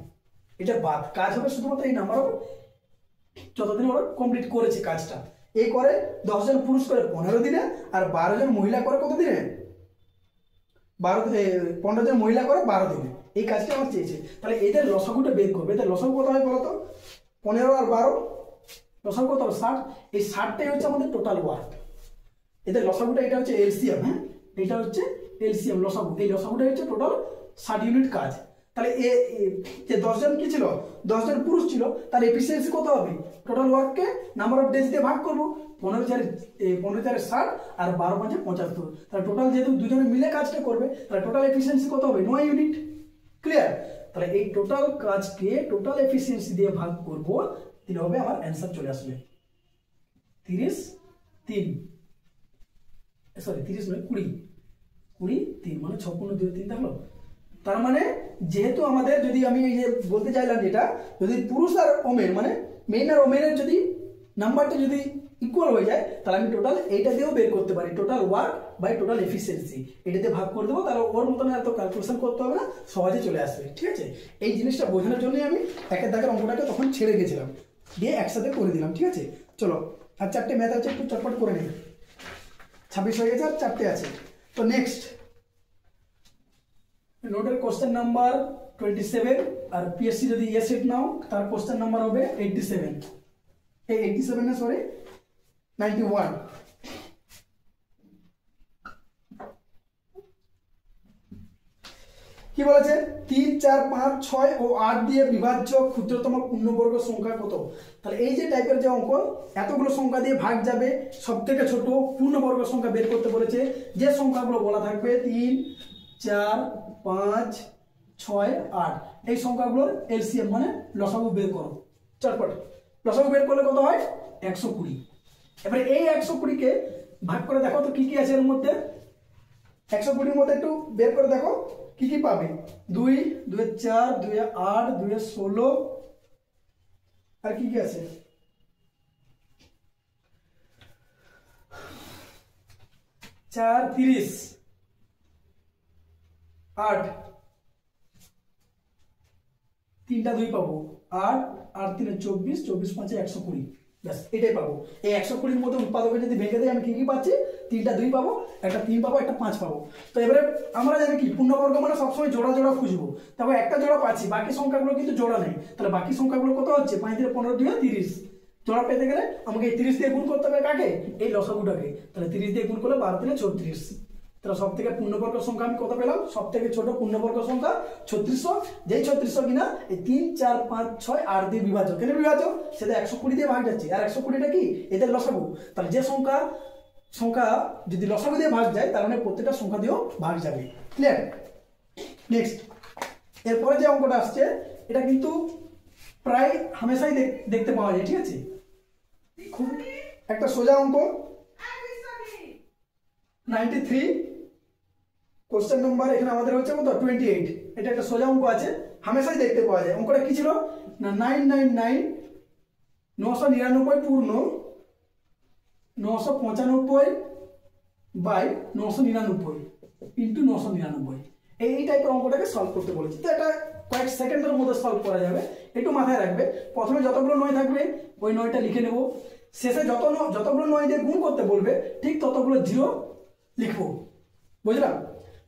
এটা বাদ। কাজ হবে শুধুমাত্র এই নাম্বার অফ যতদিন ওরা কমপ্লিট করেছে কাজটা। এই করে 10 জন পুরুষ করে 15 দিনে, আর 12 জন মহিলা করে কত দিনে 15 জন মহিলা করে 12 দিনে। এই কাজটা আমার চেয়েছে। তাহলে এদের লসাগুটা বের করবে। এদের লসাগু কত হয় বলতো, 15 আর 12 লসাগু কত হবে 60। এই 60টাই হচ্ছে আমাদের টোটাল ওয়ার্ক। এদের লসাগুটা, এটা হচ্ছে এলসিএম, হ্যাঁ এটা হচ্ছে এলসিএম লসাগু। এই লসাগুটা হচ্ছে টোটাল 60 ইউনিট কাজ। তাহলে যে 10 জন কি ছিল, 10 জন পুরুষ ছিল, তার এফিসিয়েন্সি কত হবে, টোটাল ওয়ার্ককে নাম্বার অফ ডেজ দিয়ে ভাগ করবো, 15 4 60 আর 12 5 75। তাহলে টোটাল যেহেতু দুজনে মিলে কাজটা করবে, তাহলে টোটাল এফিসিয়েন্সি কত হবে 9 ইউনিট। ক্লিয়ার? তাহলে এই টোটাল কাজকে টোটাল এফিসিয়েন্সি দিয়ে ভাগ করব, তাহলে হবে আমার অ্যান্সার চলে আসবে 33, সরি 30 নয় 20 3 মানে 6 × 2 = 3 থাকলো। তার মানে যেহেতু আমাদের, যদি আমি এই যে বলতে চাইলাম যেটা, যদি পুরুষ আর ওমেন মানে মেন আর ওমেনের যদি নাম্বারটা যদি ইকুয়াল হয়ে যায়, তাহলে আমি টোটাল এইটা দিয়েও বের করতে পারি, total work by total efficiency, এটাতে ভাগ করে দেবো। তাহলে ওর মতন এত ক্যালকুলেশন করতে হবে না, সহজে চলে আসবে। ঠিক আছে, এই জিনিসটা বোঝানোর জন্যই আমি একের দাগের অঙ্কটাকে তখন ছেড়ে গেছিলাম, দিয়ে একসাথে করে দিলাম। ঠিক আছে, চলো আর 4টে ম্যাথ আছে, একটু চটপট করে নিই। 26 হয়ে গেছে, আর 4টে আছে। তো নেক্সট নোটের কোশ্চেন নাম্বার 27, আর পিএসসি যদি এ সেট নাও তার কোশ্চেন নাম্বার হবে 87, 87 না সরি 91। কি বলেছে, 3 4 5 6 ও 8 দিয়ে বিভাজ্য ক্ষুদ্রতম পূর্ণবর্গ সংখ্যা কত? তাহলে এই যে টাইপের যে অঙ্ক, এতগুলো সংখ্যা দিয়ে ভাগ যাবে, সব থেকে ছোট পূর্ণবর্গ সংখ্যা বের করতে বলেছে। যে সংখ্যাগুলো বলা থাকবে 3 4 5 6 8, এই সংখ্যাগুলোর এলসিএম মানে লসাগু বের করো চটপট। লসাগু বের করলে কত হয় 120। এবারে এই 120 কে ভাগ করে দেখো তো কি কি আছে এর মধ্যে। 120 মধ্যে একটু বের করে দেখো কি কি পাবে। 2 2 4 2 8 2 16 আর কি কি আছে 4 30 8 তিনটা 2 পাবো 8 আর 3 24 24 5 120 ব্যাস এটাই পাবো। এই 120 মধ্যে উৎপাদকে যদি ভেঙে দেয় আমি কি কি পাচ্ছি, তিনটা 2 পাবো, একটা 3 পাবো, একটা 5 পাবো। তো এবারে আমরা জানি কি পূর্ণবর্গ মানে সবসময় জোড়া জোড়া খুঁজবো, তবে একটা জোড়া পাচ্ছি, বাকি সংখ্যাগুলো কিন্তু জোড়া নেই। তাহলে বাকি সংখ্যাগুলো কত হচ্ছে 5 দিয়ে 15 2 30। জোড়া পেতে গেলে আমাকে এই 30 দিয়ে গুণ করতে হবে কাকে, এই লসাগুটাকে। তাহলে 30 দিয়ে গুণ করলে 12 3 34। তাহলে সব থেকে পূর্ণবর্গ সংখ্যা আমি কত পেলাম, সব থেকে ছোট পূর্ণবর্গ সংখ্যা 3600। যেই 3600 কিনা এই 3 4 5 6 8 দিয়ে বিভাজ্য। কেন বিভাজ্য, সেটা 120 দিয়ে ভাগ যাচ্ছে, আর 120টা কি এদের লসাগু। তাহলে যে সংখ্যা যদি লসাগু দিয়ে ভাগ যায় তার মানে প্রত্যেকটা সংখ্যা দিয়েও ভাগ যাবে। ক্লিয়ার। নেক্সট এরপরে যে অঙ্কটা আসছে এটা কিন্তু প্রায় হামেশাই দেখতে পাওয়া যায়, ঠিক আছে, খুব একটা সোজা অঙ্ক। 93 কোশ্চেন নাম্বার এখানে আমাদের হচ্ছে কত 28। এটা একটা সোজা অঙ্ক আছে, হামেশাই দেখতে পাওয়া যায়। অঙ্কটা কি ছিল না 999 999 পূর্ণ 995 বাই 999 ইন্টু 999। এই টাইপের অঙ্কটাকে সলভ করতে বলেছি। তো এটা কয়েক সেকেন্ডের মধ্যে সলভ করা যাবে, একটু মাথায় রাখবে। প্রথমে যতগুলো 9 থাকবে ওই 9টা লিখে নেব, শেষে যতগুলো 9 দিয়ে গুণ করতে বলবে ঠিক ততগুলো 0 লিখবো, বুঝলাম।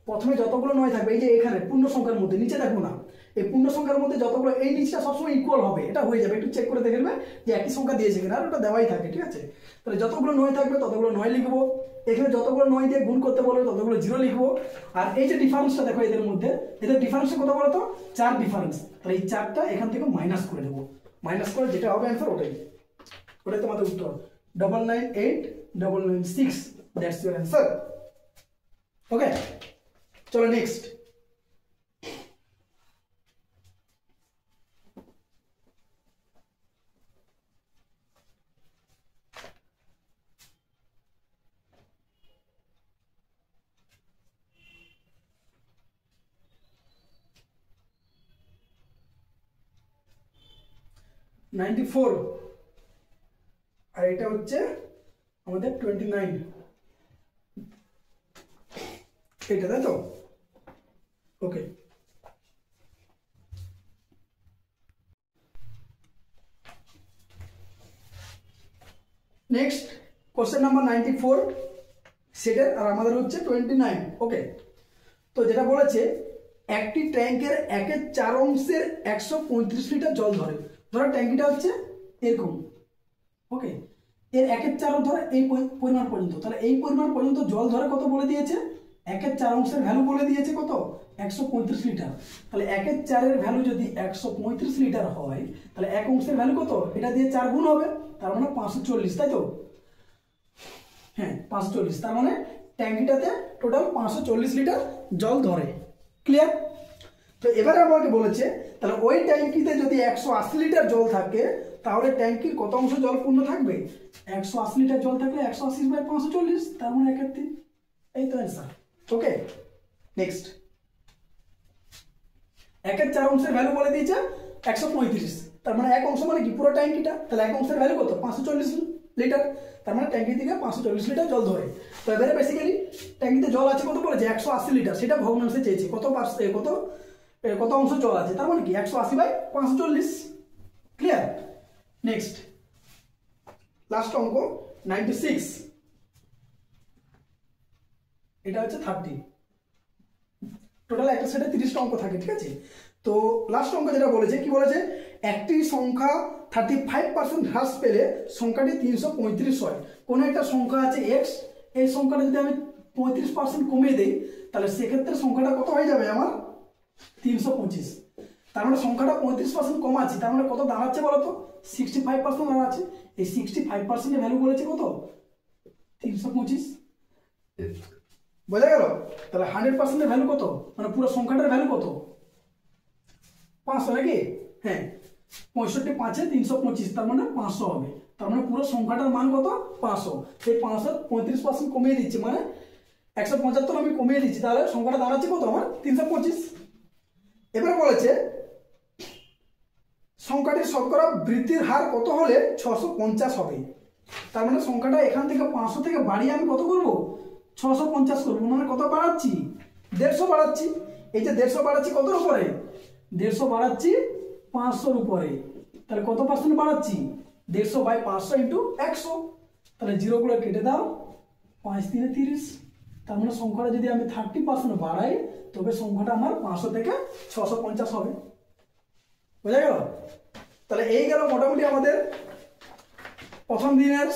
প্রথমে যতগুলো 9 থাকবে এই যে এখানে পূর্ণ সংখ্যার মধ্যে, নিচে দেখবো না, এই পূর্ণ সংখ্যার মধ্যে যতগুলো, এই নিচটা সবসময় ইকুয়াল হবে, এটা হয়ে যাবে। একটু চেক করে দেখে নেবে যে একই সংখ্যা দিয়েছে কিনা, আর ওটা দেওয়াই থাকে, ঠিক আছে। তাহলে যতগুলো 9 থাকবে ততগুলো 9 লিখবো, এখানে যতগুলো 9 দিয়ে গুণ করতে বলবে ততগুলো 0 লিখবো। আর এই যে ডিফারেন্সটা দেখো এদের মধ্যে, এদের ডিফারেন্সটা কত বলো তো 4 ডিফারেন্স। তাহলে এই 4টা এখান থেকে মাইনাস করে দেবো, মাইনাস করে যেটা হবে অ্যান্সার ওটাই তোমাদের উত্তর। 998 996, দ্যাটস ইওর অ্যান্সার। ওকে, চলো নেক্সট। $94 আর এটা হচ্ছে আমাদের 29, এটা তাই তো। ওকে, নেক্সট কোশ্চেন নাম্বার 94 সেটের, আর আমাদের হচ্ছে 29। ওকে, তো যেটা বলেছে একটি ট্যাঙ্কের 1/4 অংশের 135 লিটার জল ধরে। ধরো ট্যাঙ্কিটা হচ্ছে এরকম, ওকে, এর 1/4 ধরে এই পরিমাণ পর্যন্ত। তাহলে এই পরিমাণ পর্যন্ত জল ধরে কত বলে দিয়েছে, 1/4 অংশের ভ্যালু বলে দিয়েছে কত 135 লিটার। তাহলে 1/4 এর ভ্যালু যদি 135 লিটার হয় তাহলে 1 অংশের ভ্যালু কত, এটা দিয়ে 4 গুণ হবে, তার মানে 540, তাই তো। হ্যাঁ 540, তার মানে ট্যাঙ্কিটাতে টোটাল 540 লিটার জল ধরে। ক্লিয়ার। তো এবারে আমাকে বলেছে তাহলে ওই ট্যাঙ্কিতে যদি 180 লিটার জল থাকে তাহলে ট্যাঙ্কির কত অংশ জল পূর্ণ থাকবে, 180 লিটার জল থাকলে 180/540, তার মানে 1/3। এই তো অ্যান্সার। ওকে, নেক্সট 1/4 অংশের ভ্যালু বলে দিয়েছে 135, তার মানে 1 অংশ মানে কি পুরো ট্যাঙ্কিটা। তাহলে 1 অংশের ভ্যালু কত 540 লিটার, তার মানে ট্যাঙ্কি থেকে 540 লিটার জল ধরে। তো এবারে বেসিক্যালি ট্যাঙ্কিতে জল আছে কত বলেছে 180 লিটার, সেটা ভগ্নাংশে চেয়েছে কত অংশ জল আছে, তার মানে কি 180/540। ক্লিয়ার। নেক্সট লাস্ট অঙ্ক 96, এটা হচ্ছে 30। টোটাল একটা সেটে 30টা অঙ্ক থাকে, ঠিক আছে। তো লাস্ট অঙ্ক যেটা বলেছে কি বলেছে, একটি সংখ্যা 35% হ্রাস পেলে সংখ্যাটি 335 হয়। কোনো একটা সংখ্যা আছে x, এই সংখ্যাটা যদি আমি 35% কমিয়ে দেই তাহলে সেক্ষেত্রে সংখ্যাটা কত হয়ে যাবে আমার 325। তার মানে সংখ্যাটা 35% কম আছে, তার মানে কত দাঁড়াচ্ছে বলতো 65% দাঁড়াচ্ছে। এই 65% এর ভ্যালু বলেছে কত 325, বোঝা গেল। তাহলে 100% এর ভ্যালু কত, মানে পুরো সংখ্যাটার ভ্যালু কত 500 নাকি। হ্যাঁ 65 5 325, তার মানে 500 হবে। তার মানে পুরো সংখ্যাটার মান কত 500। সেই 500 35% কমিয়ে দিচ্ছে, মানে 175 আমি কমিয়ে দিচ্ছি, তাহলে সংখ্যাটা দাঁড়াচ্ছে কত আমার 325। এবারে বলেছে সংখ্যাটির শতকরা বৃদ্ধির হার কত হলে 650 হবে। তার মানে সংখ্যাটা এখান থেকে 500 থেকে বাড়িয়ে আমি কত করব 650 করবো, মানে কত বাড়াচ্ছি 150 বাড়াচ্ছি। এই যে 150 বাড়াচ্ছি কতর উপরে 150 বাড়াচ্ছি 500-র উপরে, তাহলে কত পার্সেন্ট বাড়াচ্ছি 150 বাই 500 ইন্টু 100, তাহলে জিরোগুলো কেটে দাও 5 3 30। তার মানে সংখ্যাটা যদি আমি 30% বাড়াই তবে সংখ্যাটা আমার 500 থেকে 650 হবে। বোঝা গেল? তাহলে এই গেল মোটামুটি আমাদের প্রথম দিনের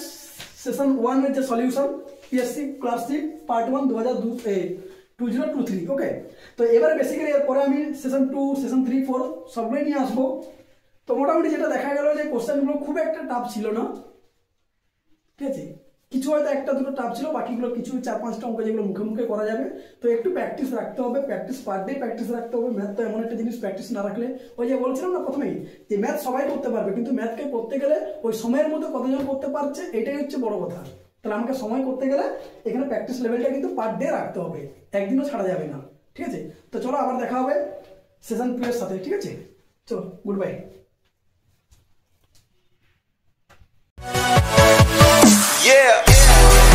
সেশন 1 এর যে সলিউশন পিএসসি ক্লার্কশিপ পার্ট 1 2023। ওকে, তো এবারে বেসিক্যালি এরপরে আমি সেশন 2 সেশন 3 4 সবগুলোই নিয়ে আসবো। তো মোটামুটি যেটা দেখা গেল যে কোশ্চেনগুলো খুব একটা টাফ ছিল না, ঠিক আছে, কিছু হয়তো একটা দুটো টাফ ছিল, বাকিগুলো কিছু 4-5টা অঙ্ক যেগুলো মুখে মুখে করা যাবে। তো একটু প্র্যাকটিস রাখতে হবে, প্র্যাকটিস পার ডে প্র্যাকটিস রাখতে হবে। ম্যাথ তো এমন একটা জিনিস, প্র্যাকটিস না রাখলে ওই যে বলছিলাম না প্রথমেই যে ম্যাথ সবাই করতে পারবে, কিন্তু ম্যাথকে করতে গেলে ওই সময়ের মধ্যে কতজন করতে পারছে এটাই হচ্ছে বড় কথা। তাহলে আমাকে সময় করতে গেলে এখানে প্র্যাকটিস লেভেলটা কিন্তু পার ডে রাখতে হবে, একদিনও ছাড়া যাবে না, ঠিক আছে। তো চলো আবার দেখা হবে সেশন 2 এর সাথে, ঠিক আছে, চলো গুড বাই। Yeah.